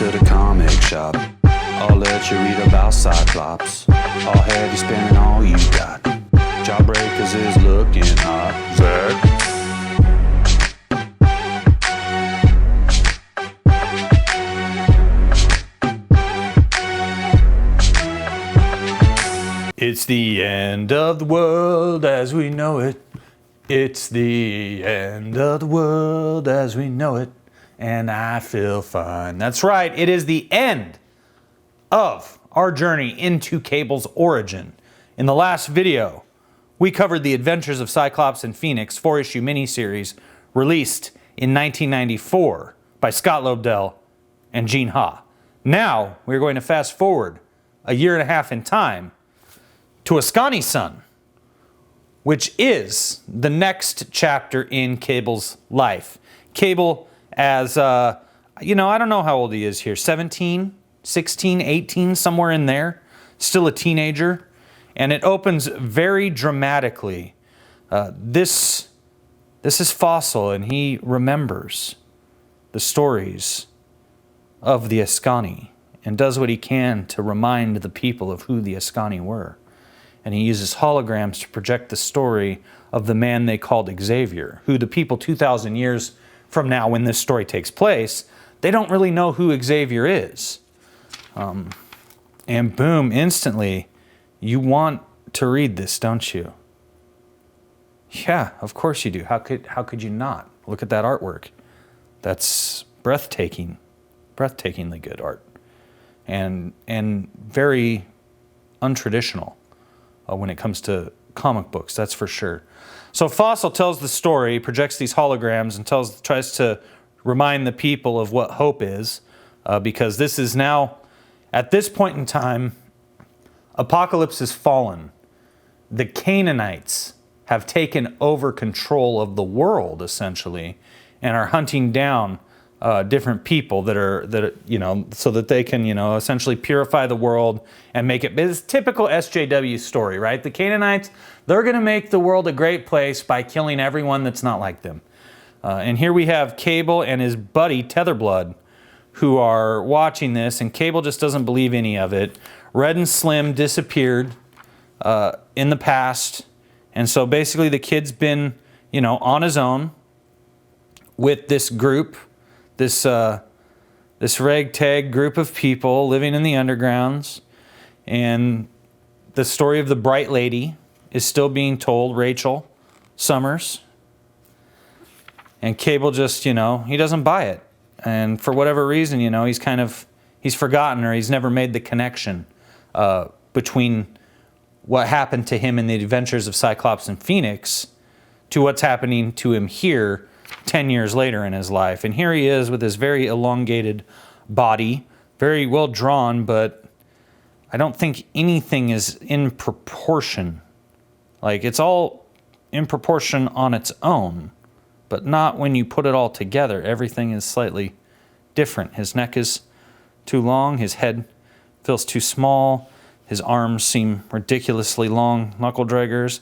to the comic shop. I'll let you read about Cyclops. I'll have you spending all you got. Jawbreakers is looking hot. Zach. It's the end of the world as we know it. It's the end of the world as we know it. And I feel fine. That's right. It is the end of our journey into Cable's origin. In the last video, we covered the Adventures of Cyclops and Phoenix 4-issue miniseries released in 1994 by Scott Loebdell and Gene Ha. Now, we're going to fast forward a year and a half in time to Askani'son, which is the next chapter in Cable's life. Cable as, I don't know how old he is here, 17, 16, 18, somewhere in there, still a teenager. And it opens very dramatically. This is Fossil, and he remembers the stories of the Askani and does what he can to remind the people of who the Askani were. And he uses holograms to project the story of the man they called Xavier, who the people 2,000 years from now, when this story takes place, they don't really know who Xavier is. And boom, instantly, you want to read this, don't you? Yeah, of course you do. How could you not? Look at that artwork. That's breathtakingly good art. And very untraditional. When it comes to comic books, that's for sure. So Fossil tells the story, projects these holograms, and tries to remind the people of what hope is, because this is now, at this point in time, Apocalypse has fallen. The Canaanites have taken over control of the world, essentially, and are hunting down different people so that they can, essentially purify the world and make it. It's typical SJW story, right? The Canaanites, they're going to make the world a great place by killing everyone that's not like them. And here we have Cable and his buddy Tetherblood, who are watching this, and Cable just doesn't believe any of it. Red and Slim disappeared in the past, and so basically the kid's been, on his own with this group. This ragtag group of people living in the undergrounds, and the story of the Bright Lady is still being told, Rachel Summers. And Cable just, he doesn't buy it. And for whatever reason, he's forgotten, or he's never made the connection between what happened to him in the Adventures of Cyclops and Phoenix to what's happening to him here 10 years later in his life. And here he is with his very elongated body, very well drawn, but I don't think anything is in proportion. Like, it's all in proportion on its own, but not when you put it all together. Everything is slightly different. His neck is too long, his head feels too small, his arms seem ridiculously long, knuckle draggers.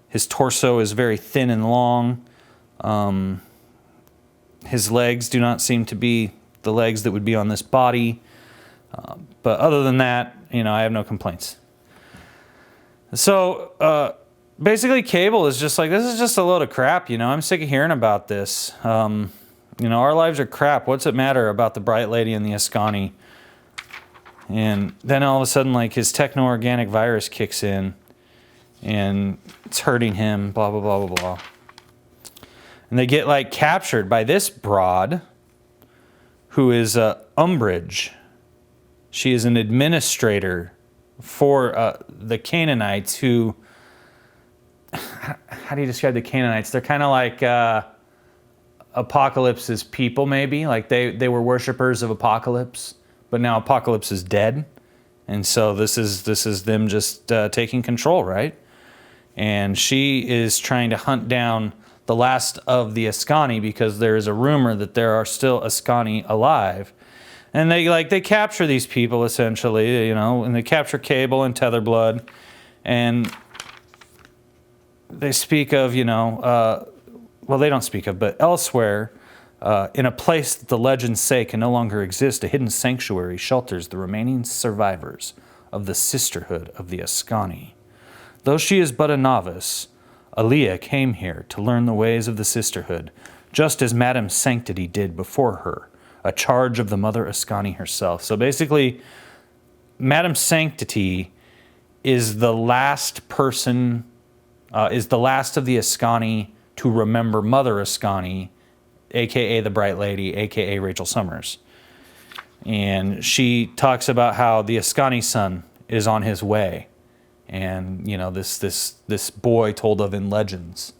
His torso is very thin and long. His legs do not seem to be the legs that would be on this body. But other than that, I have no complaints. So basically Cable is just like, this is just a load of crap, I'm sick of hearing about this. Our lives are crap. What's it matter about the Bright Lady and the Askani? And then all of a sudden, like, his techno-organic virus kicks in, and it's hurting him, blah, blah, blah, blah, blah. And they get, like, captured by this broad, who is Umbridge. She is an administrator for the Canaanites, who... How do you describe the Canaanites? They're kind of like Apocalypse's people, maybe. Like, they were worshippers of Apocalypse, but now Apocalypse is dead. And so this is them just taking control, right? And she is trying to hunt down the last of the Askani, because there is a rumor that there are still Askani alive. And they capture these people, essentially, and they capture Cable and Tetherblood, and they speak of, well, they don't speak of, but elsewhere, In a place that the legends say can no longer exist, a hidden sanctuary shelters the remaining survivors of the sisterhood of the Askani. Though she is but a novice, Aaliyah came here to learn the ways of the sisterhood, just as Madame Sanctity did before her, a charge of the Mother Askani herself. So basically, Madame Sanctity is the last person, is the last of the Askani to remember Mother Askani, a.k.a. the Bright Lady, a.k.a. Rachel Summers. And she talks about how the Askani'son is on his way. And, you know, this boy told of in legends,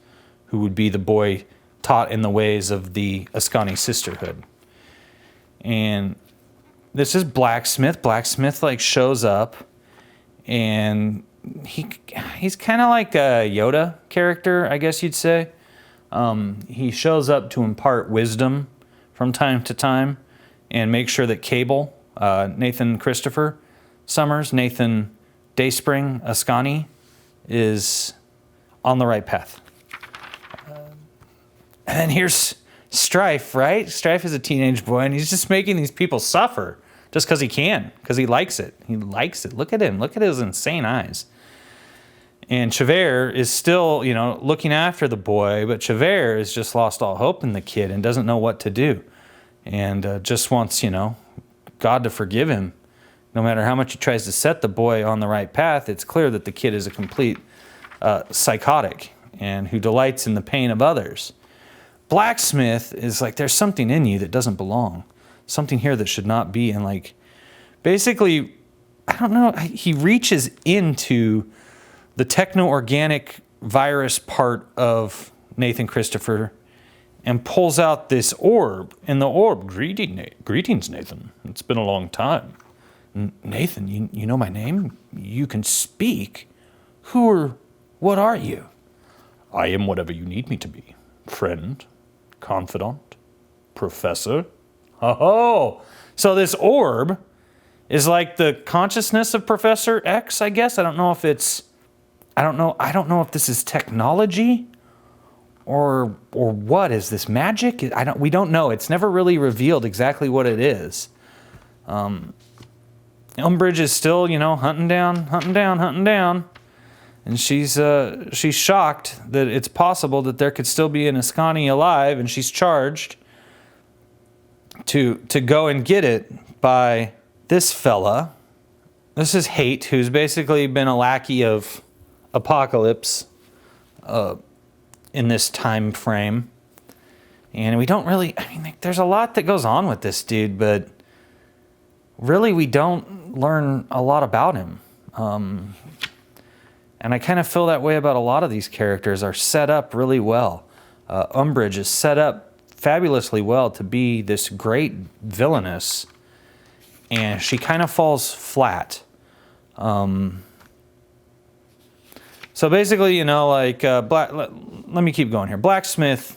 who would be the boy taught in the ways of the Askani sisterhood. And this is Blacksmith. Blacksmith, like, shows up, and he's kind of like a Yoda character, I guess you'd say. He shows up to impart wisdom from time to time and make sure that Cable, Nathan Christopher Summers, Nathan Dayspring Askani, is on the right path. And then here's Stryfe, right? Stryfe is a teenage boy, and he's just making these people suffer just because he can, because he likes it. He likes it. Look at him. Look at his insane eyes. And Chevert is still, you know, looking after the boy, but Chevert has just lost all hope in the kid and doesn't know what to do. And just wants, you know, God to forgive him. No matter how much he tries to set the boy on the right path, it's clear that the kid is a complete psychotic and who delights in the pain of others. Blacksmith is like, there's something in you that doesn't belong. Something here that should not be. And like, basically, I don't know, he reaches into the techno-organic virus part of Nathan Christopher and pulls out this orb. And the orb, greetings, Nathan. It's been a long time. Nathan, you know my name? You can speak. Who or what are you? I am whatever you need me to be. Friend, confidant, professor. Oh, so this orb is like the consciousness of Professor X, I guess. I don't know if this is technology or what is this magic? We don't know. It's never really revealed exactly what it is. Umbridge is still, you know, hunting down. And she's shocked that it's possible that there could still be an Askani alive, and she's charged to go and get it by this fella. This is Hate, who's basically been a lackey of Apocalypse in this time frame. And we don't really, I mean, there's a lot that goes on with this dude, but really we don't learn a lot about him. And I kind of feel that way about a lot of these characters are set up really well. Umbridge is set up fabulously well to be this great villainess, and she kind of falls flat. So basically, you know, like, let me keep going here. Blacksmith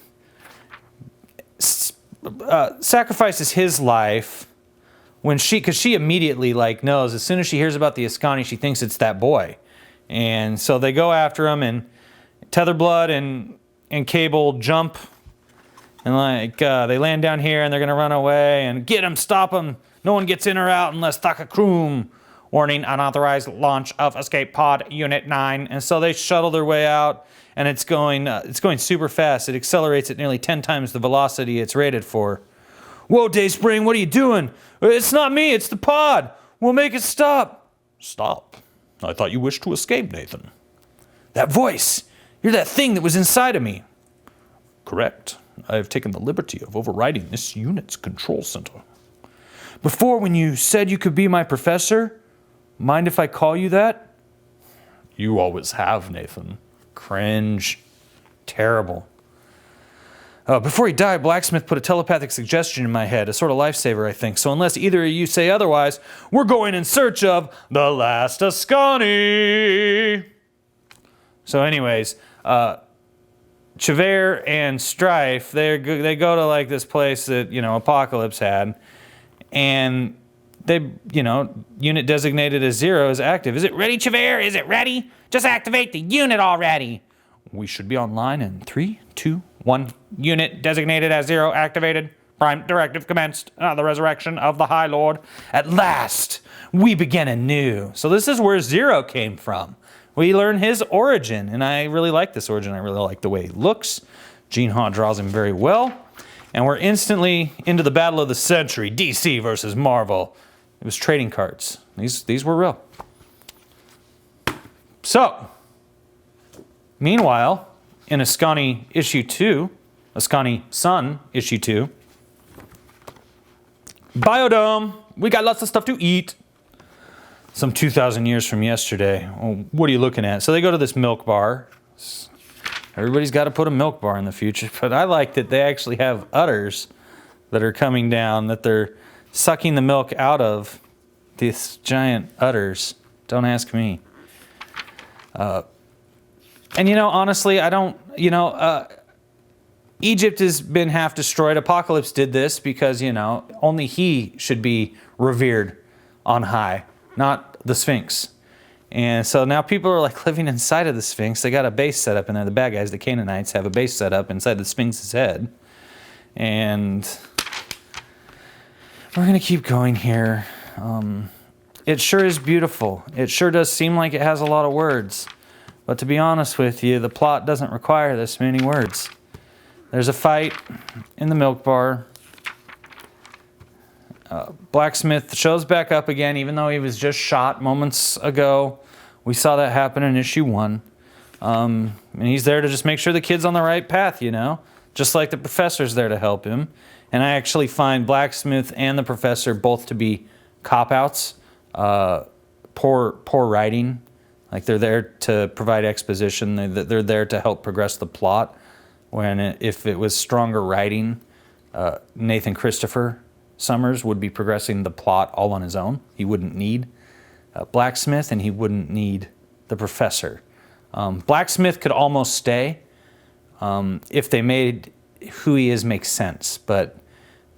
sacrifices his life because she immediately, like, knows as soon as she hears about the Askani, she thinks it's that boy. And so they go after him, and Tetherblood and Cable jump, and like they land down here, and they're gonna run away and get him, stop him. No one gets in or out unless Thakakroom. Warning: unauthorized launch of Escape Pod Unit 9. And so they shuttle their way out, and it's going super fast. It accelerates at nearly 10 times the velocity it's rated for. Whoa, Dayspring, what are you doing? It's not me, it's the pod. We'll make it stop. Stop? I thought you wished to escape, Nathan. That voice! You're that thing that was inside of me. Correct. I have taken the liberty of overriding this unit's control center. Before, when you said you could be my professor, mind if I call you that? You always have, Nathan. Cringe. Terrible. Before he died, Blacksmith put a telepathic suggestion in my head, a sort of lifesaver, I think. So unless either of you say otherwise, we're going in search of the last Askani. So anyways, Chevert and Stryfe, they go to like this place that, you know, Apocalypse had, and they, you know, unit designated as 0 is active. Is it ready, Chevert? Is it ready? Just activate the unit already. We should be online in 3, 2, 1. Unit designated as 0 activated. Prime directive commenced. The resurrection of the High Lord. At last, we begin anew. So this is where Zero came from. We learn his origin, and I really like this origin. I really like the way he looks. Gene Ha draws him very well. And we're instantly into the battle of the century, DC versus Marvel. It was trading cards. These were real. So, meanwhile, in Askani issue 2, Askani'son issue 2, Biodome, we got lots of stuff to eat. Some 2,000 years from yesterday. Oh, what are you looking at? So they go to this milk bar. Everybody's got to put a milk bar in the future, but I like that they actually have udders that are coming down, that they're sucking the milk out of these giant udders. Don't ask me. And honestly, I don't, Egypt has been half destroyed. Apocalypse did this because, only he should be revered on high, not the Sphinx. And so now people are like living inside of the Sphinx. They got a base set up in there. The bad guys, the Canaanites, have a base set up inside the Sphinx's head. And we're going to keep going here. It sure is beautiful. It sure does seem like it has a lot of words. But to be honest with you, the plot doesn't require this many words. There's a fight in the milk bar. Blacksmith shows back up again, even though he was just shot moments ago. We saw that happen in issue 1. And he's there to just make sure the kid's on the right path, just like the professor's there to help him. And I actually find Blacksmith and the professor both to be cop-outs, poor writing. Like they're there to provide exposition. They're there to help progress the plot. If it was stronger writing, Nathan Christopher Summers would be progressing the plot all on his own. He wouldn't need Blacksmith, and he wouldn't need the professor. Blacksmith could almost stay if they made who he is make sense. But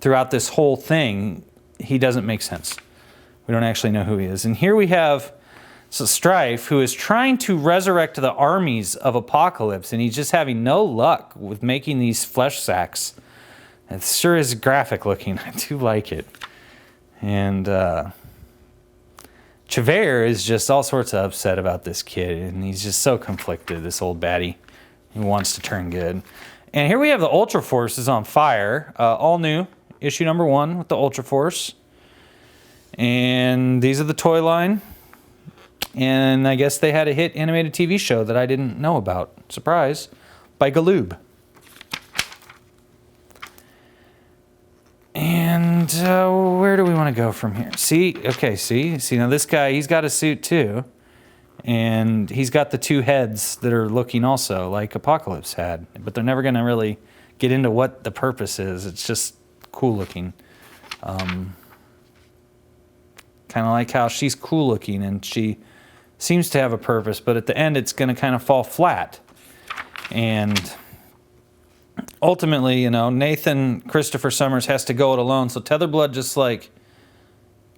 throughout this whole thing, he doesn't make sense. We don't actually know who he is. And here we have Stryfe, who is trying to resurrect the armies of Apocalypse, and he's just having no luck with making these flesh sacks. It sure is graphic looking. I do like it. And Chevere is just all sorts of upset about this kid, and he's just so conflicted, this old baddie. He wants to turn good. And here we have the Ultra Force is on fire. All new, issue number 1 with the Ultra Force. And these are the toy line. And I guess they had a hit animated TV show that I didn't know about. Surprise. By Galoob. And where do we want to go from here? See, now this guy, he's got a suit too. And he's got the 2 heads that are looking also like Apocalypse had. But they're never going to really get into what the purpose is. It's just cool looking. Kind of like how she's cool looking and she seems to have a purpose, but at the end it's going to kind of fall flat. And ultimately, Nathan Christopher Summers has to go it alone, so Tetherblood just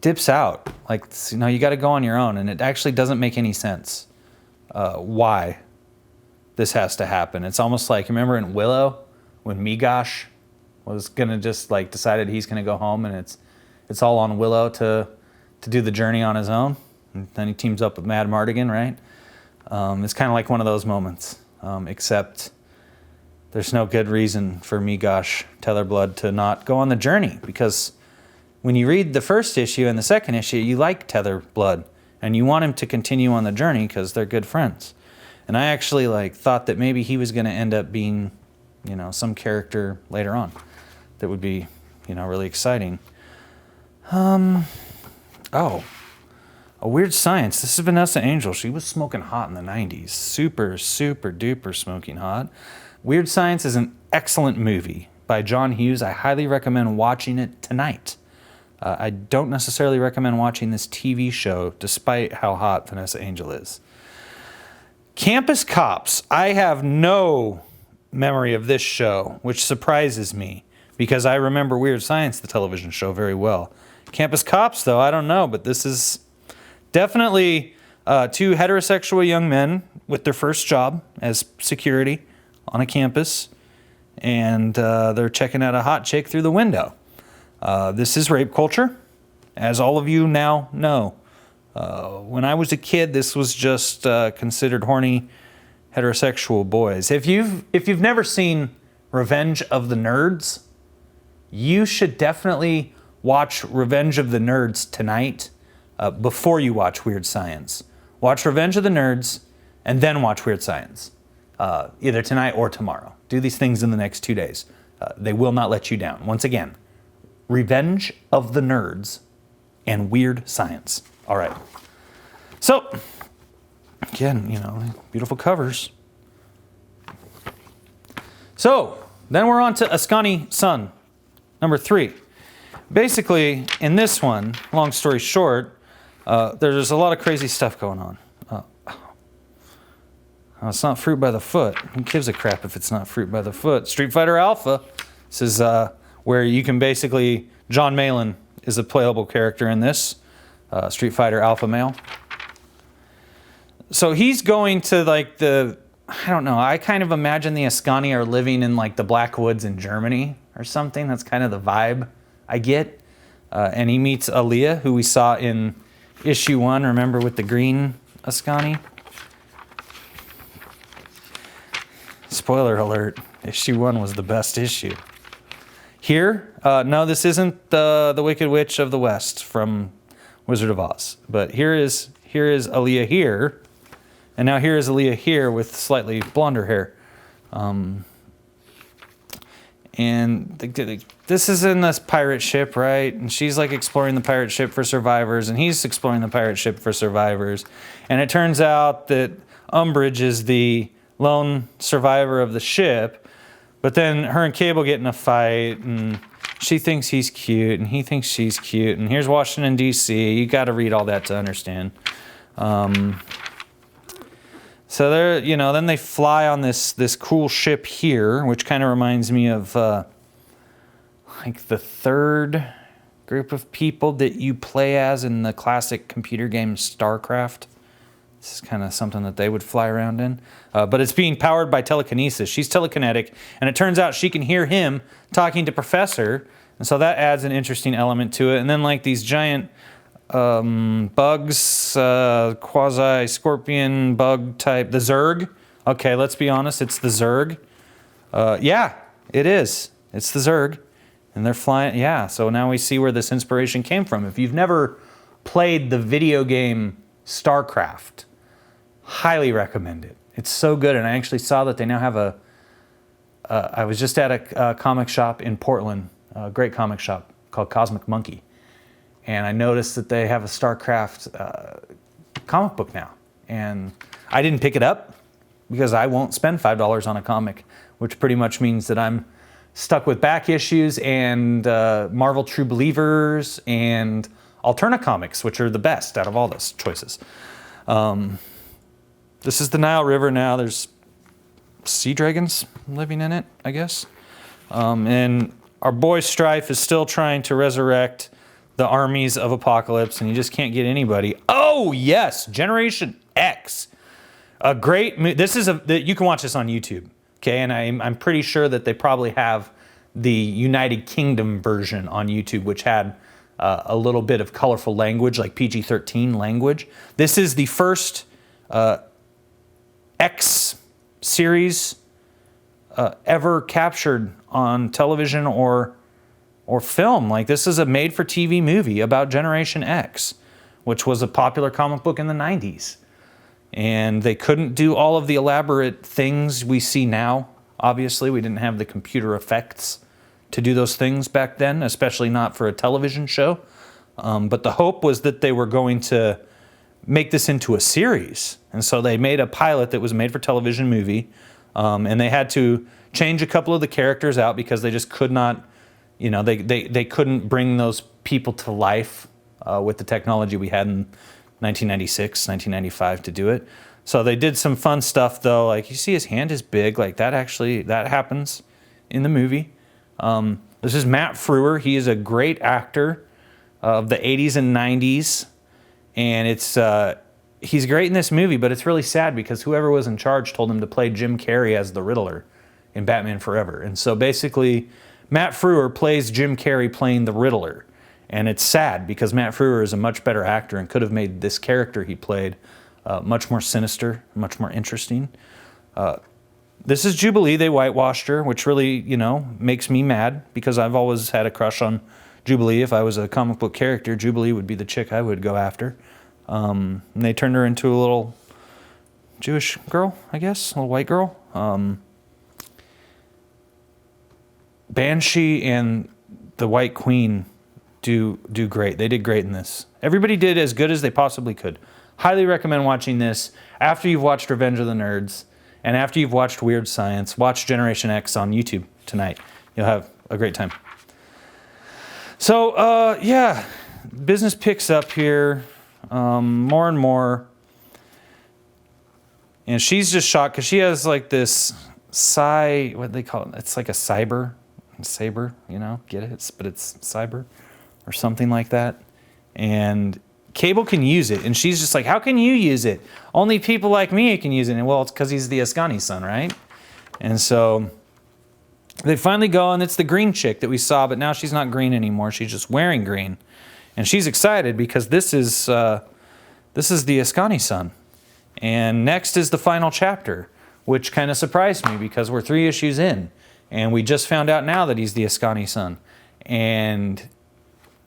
dips out. You got to go on your own, and it actually doesn't make any sense why this has to happen. It's almost like, remember in Willow when Migosh was going to just decided he's going to go home, and it's all on Willow to do the journey on his own. And then he teams up with Mad Mardigan, right? It's kind of like one of those moments, except there's no good reason for Migosh Tetherblood to not go on the journey, because when you read the first issue and the second issue, you like Tetherblood, and you want him to continue on the journey because they're good friends. And I actually thought that maybe he was going to end up being, some character later on that would be, really exciting. A Weird Science. This is Vanessa Angel. She was smoking hot in the 90s. Super, super duper smoking hot. Weird Science is an excellent movie by John Hughes. I highly recommend watching it tonight. I don't necessarily recommend watching this TV show, despite how hot Vanessa Angel is. Campus Cops. I have no memory of this show, which surprises me, because I remember Weird Science, the television show, very well. Campus Cops, though, I don't know, but this is definitely 2 heterosexual young men with their first job as security on a campus. and they're checking out a hot chick through the window. This is rape culture, as all of you now know. When I was a kid, this was just considered horny heterosexual boys. If you've never seen Revenge of the Nerds, you should definitely watch Revenge of the Nerds tonight before you watch Weird Science. Watch Revenge of the Nerds and then watch Weird Science, either tonight or tomorrow. Do these things in the next 2 days. They will not let you down. Once again, Revenge of the Nerds and Weird Science. All right. So, again, beautiful covers. So, then we're on to Askani'son, number 3. Basically, in this one, long story short, there's a lot of crazy stuff going on. It's not fruit by the foot. Who gives a crap if it's not fruit by the foot? Street Fighter Alpha. This is where you can basically... John Malin is a playable character in this. Street Fighter Alpha male. So he's going to I don't know, I kind of imagine the Askani are living in the Black Woods in Germany or something. That's kind of the vibe I get. And he meets Aaliyah, who we saw in issue 1, remember, with the green Askani? Spoiler alert, issue 1 was the best issue. Here, no, this isn't the Wicked Witch of the West from Wizard of Oz. But here is Aaliyah here, and now here is Aaliyah here with slightly blonder hair. And this is in this pirate ship, right? And she's exploring the pirate ship for survivors, and he's exploring the pirate ship for survivors. And it turns out that Umbridge is the lone survivor of the ship, but then her and Cable get in a fight, and she thinks he's cute, and he thinks she's cute, and here's Washington, D.C. You got to read all that to understand. So they're, then they fly on this cool ship here, which kind of reminds me of the third group of people that you play as in the classic computer game StarCraft. This is kind of something that they would fly around in. But it's being powered by telekinesis. She's telekinetic, and it turns out she can hear him talking to Professor, and so that adds an interesting element to it. And then these giant bugs, quasi-scorpion bug type, the Zerg. Okay, let's be honest, it's the Zerg. Yeah, it is. It's the Zerg. And they're flying, yeah, so now we see where this inspiration came from. If you've never played the video game StarCraft, highly recommend it. It's so good, and I actually saw that they now have I was just at a comic shop in Portland, a great comic shop called Cosmic Monkey, and I noticed that they have a StarCraft comic book now. And I didn't pick it up because I won't spend $5 on a comic, which pretty much means that I'm stuck with back issues and Marvel True Believers and Alterna Comics, which are the best out of all those choices. This is the Nile River now. There's sea dragons living in it, I guess. And our boy Stryfe is still trying to resurrect the armies of Apocalypse, and you just can't get anybody. Oh, yes, Generation X. A great this is you can watch this on YouTube, okay? And I'm pretty sure that they probably have the United Kingdom version on YouTube, which had a little bit of colorful language, like PG-13 language. This is the first X series ever captured on television or film. This is a made-for-TV movie about Generation X, which was a popular comic book in the 90s. And they couldn't do all of the elaborate things we see now. Obviously, we didn't have the computer effects to do those things back then, especially not for a television show. But the hope was that they were going to make this into a series. And so they made a pilot that was made for television movie. And they had to change a couple of the characters out because they just could not, they couldn't bring those people to life with the technology we had in 1996, 1995 to do it. So they did some fun stuff though. You see his hand is big, that happens in the movie. This is Matt Frewer. He is a great actor of the 80s and 90s. And he's great in this movie, but it's really sad because whoever was in charge told him to play Jim Carrey as the Riddler in Batman Forever. And so basically, Matt Frewer plays Jim Carrey playing the Riddler. And it's sad because Matt Frewer is a much better actor and could have made this character he played much more sinister, much more interesting. This is Jubilee. They whitewashed her, which really, makes me mad because I've always had a crush on Jubilee. If I was a comic book character, Jubilee would be the chick I would go after. And they turned her into a little Jewish girl, I guess, a little white girl. Banshee and the White Queen do great. They did great in this. Everybody did as good as they possibly could. Highly recommend watching this after you've watched Revenge of the Nerds and after you've watched Weird Science. Watch Generation X on YouTube tonight. You'll have a great time. So, business picks up here more and more. And she's just shocked because she has like this what do they call it? It's like a saber, get it? But it's cyber or something like that. And Cable can use it. And she's just like, how can you use it? Only people like me can use it. And well, it's because he's the Askani'son, right? And so they finally go, and it's the green chick that we saw, but now she's not green anymore. She's just wearing green. And she's excited because this is the Askani'son. And next is the final chapter, which kind of surprised me because we're 3 issues in. And we just found out now that he's the Askani'son. And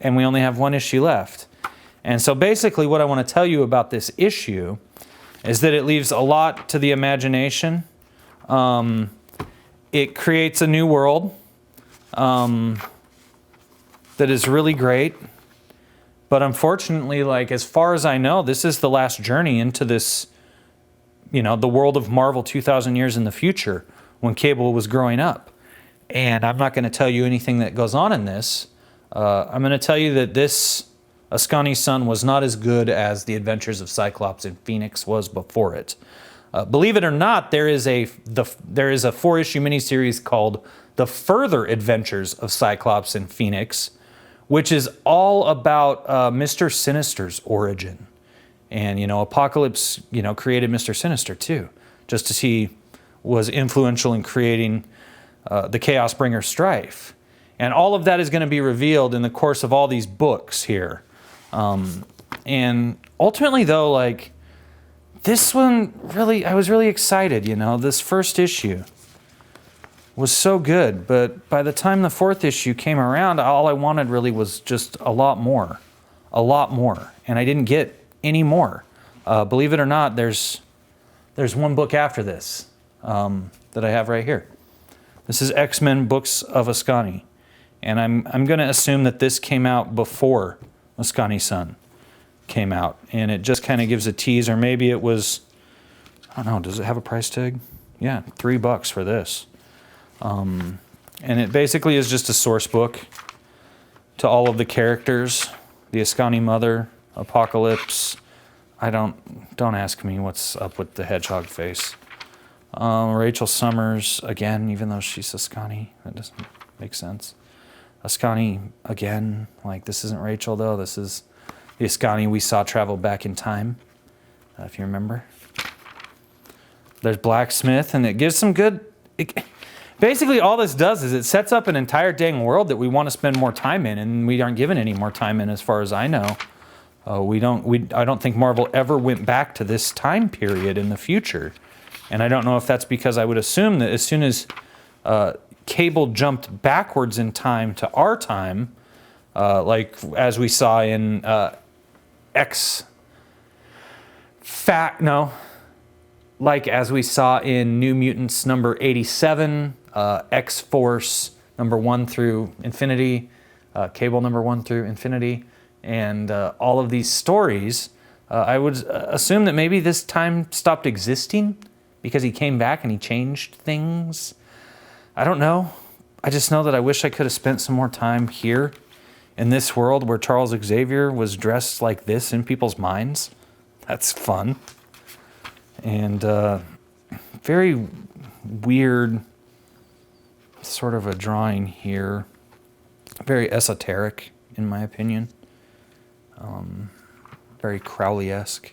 we only have 1 issue left. And so basically what I want to tell you about this issue is that it leaves a lot to the imagination. It creates a new world that is really great. But unfortunately, like as far as I know, this is the last journey into this, the world of Marvel 2,000 years in the future when Cable was growing up. And I'm not going to tell you anything that goes on in this. I'm going to tell you that this Askani'son was not as good as the Adventures of Cyclops and Phoenix was before it. Believe it or not, there is a 4-issue miniseries called The Further Adventures of Cyclops and Phoenix, which is all about Mr. Sinister's origin. And, Apocalypse, created Mr. Sinister too, just as he was influential in creating the Chaos Bringer Stryfe. And all of that is going to be revealed in the course of all these books here. And ultimately, though, like, this one really, I was really excited, this first issue was so good. But by the time the 4th issue came around, all I wanted really was just a lot more. And I didn't get any more. Believe it or not, there's 1 book after this that I have right here. This is X-Men Books of Askani. And I'm going to assume that this came out before Askani'son came out. And it just kind of gives a tease, or maybe it was, I don't know, does it have a price tag? Yeah, $3 for this. And it basically is just a source book to all of the characters, the Askani Mother, Apocalypse. Don't ask me what's up with the hedgehog face. Rachel Summers, again, even though she's Askani, that doesn't make sense. Askani, again, like this isn't Rachel though, this is the Askani we saw travel back in time, if you remember. There's Blacksmith, and it gives some good... Basically, all this does is it sets up an entire dang world that we want to spend more time in, and we aren't given any more time in as far as I know. I don't think Marvel ever went back to this time period in the future. And I don't know if that's because I would assume that as soon as Cable jumped backwards in time to our time, like as we saw in like as we saw in New Mutants number 87, X-Force number 1 through Infinity, Cable number 1 through Infinity, and all of these stories, I would assume that maybe this time stopped existing because he came back and he changed things. I don't know. I just know that I wish I could have spent some more time here in this world where Charles Xavier was dressed like this in people's minds. That's fun. And very weird sort of a drawing here. Very esoteric, in my opinion. Very Crowley-esque.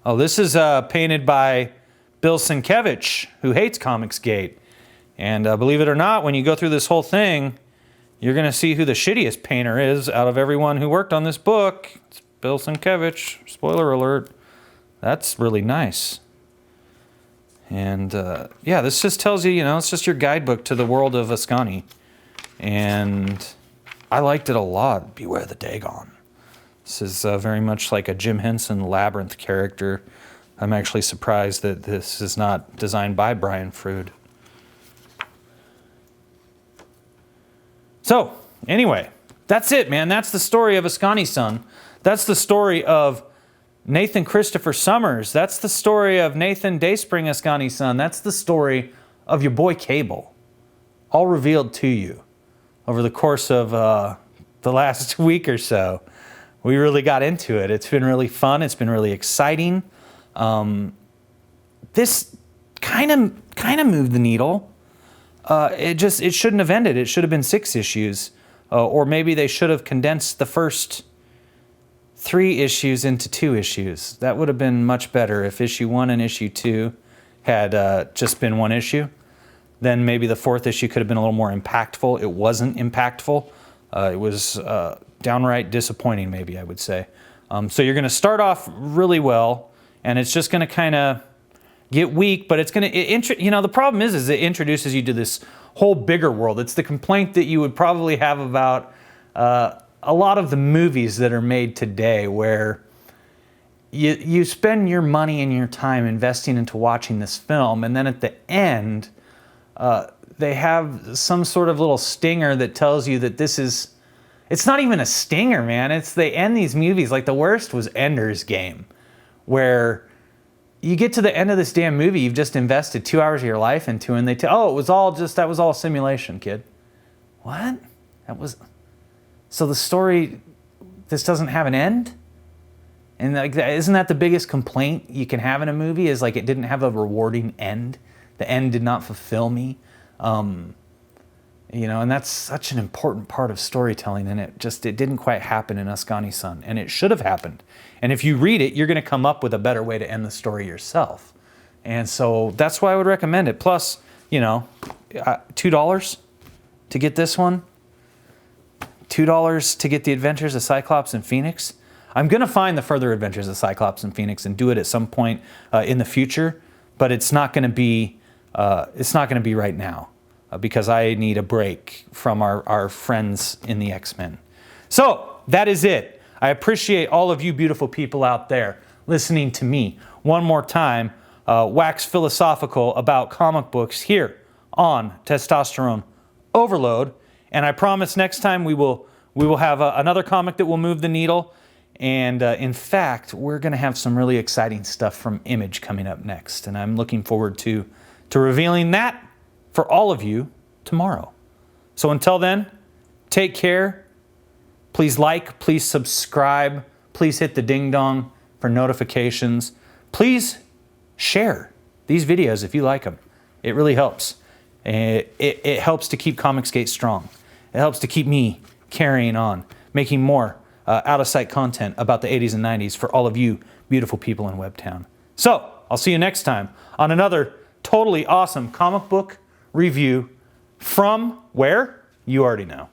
Oh, this is painted by Bill Sienkiewicz, who hates Comicsgate. And believe it or not, when you go through this whole thing, you're going to see who the shittiest painter is out of everyone who worked on this book. It's Bill Sienkiewicz. Spoiler alert. That's really nice. And yeah, this just tells you, it's just your guidebook to the world of Askani. And I liked it a lot. Beware the Dagon. This is very much like a Jim Henson Labyrinth character. I'm actually surprised that this is not designed by Brian Frood. So, anyway, that's it, man. That's the story of Askani'son. That's the story of Nathan Christopher Summers. That's the story of Nathan Dayspring Askani'son. That's the story of your boy Cable. All revealed to you over the course of the last week or so. We really got into it. It's been really fun. It's been really exciting. This kind of moved the needle. It shouldn't have ended. It should have been 6 issues. Or maybe they should have condensed the first 3 issues into 2 issues. That would have been much better if issue 1 and issue 2 had just been 1 issue. Then maybe the 4th issue could have been a little more impactful. It wasn't impactful. It was downright disappointing, maybe I would say. So you're going to start off really well, and it's just going to kind of get weak, but it's going to, the problem is it introduces you to this whole bigger world. It's the complaint that you would probably have about a lot of the movies that are made today, where you spend your money and your time investing into watching this film, and then at the end, they have some sort of little stinger that tells you that it's not even a stinger, man. They end these movies, like the worst was Ender's Game, where you get to the end of this damn movie you've just invested 2 hours of your life into, and that was all simulation, kid. What? So the story, this doesn't have an end? And isn't that the biggest complaint you can have in a movie, is like it didn't have a rewarding end? The end did not fulfill me. And that's such an important part of storytelling, and it didn't quite happen in Askani'son, and it should have happened. And if you read it, you're going to come up with a better way to end the story yourself. And so that's why I would recommend it. Plus, $2 to get this one, $2 to get the Adventures of Cyclops and Phoenix. I'm going to find the further Adventures of Cyclops and Phoenix and do it at some point in the future, but it's not going to be right now. Because I need a break from our friends in the X-Men. So, that is it. I appreciate all of you beautiful people out there listening to me one more time wax philosophical about comic books here on Testosterone Overload. And I promise next time we will have another comic that will move the needle. And in fact, we're going to have some really exciting stuff from Image coming up next. And I'm looking forward to revealing that for all of you tomorrow. So until then, take care. Please like, please subscribe, please hit the ding dong for notifications. Please share these videos if you like them. It really helps. It helps to keep Comicsgate strong. It helps to keep me carrying on, making more out of sight content about the 80s and 90s for all of you beautiful people in Webtown. So I'll see you next time on another totally awesome comic book review from where? You already know.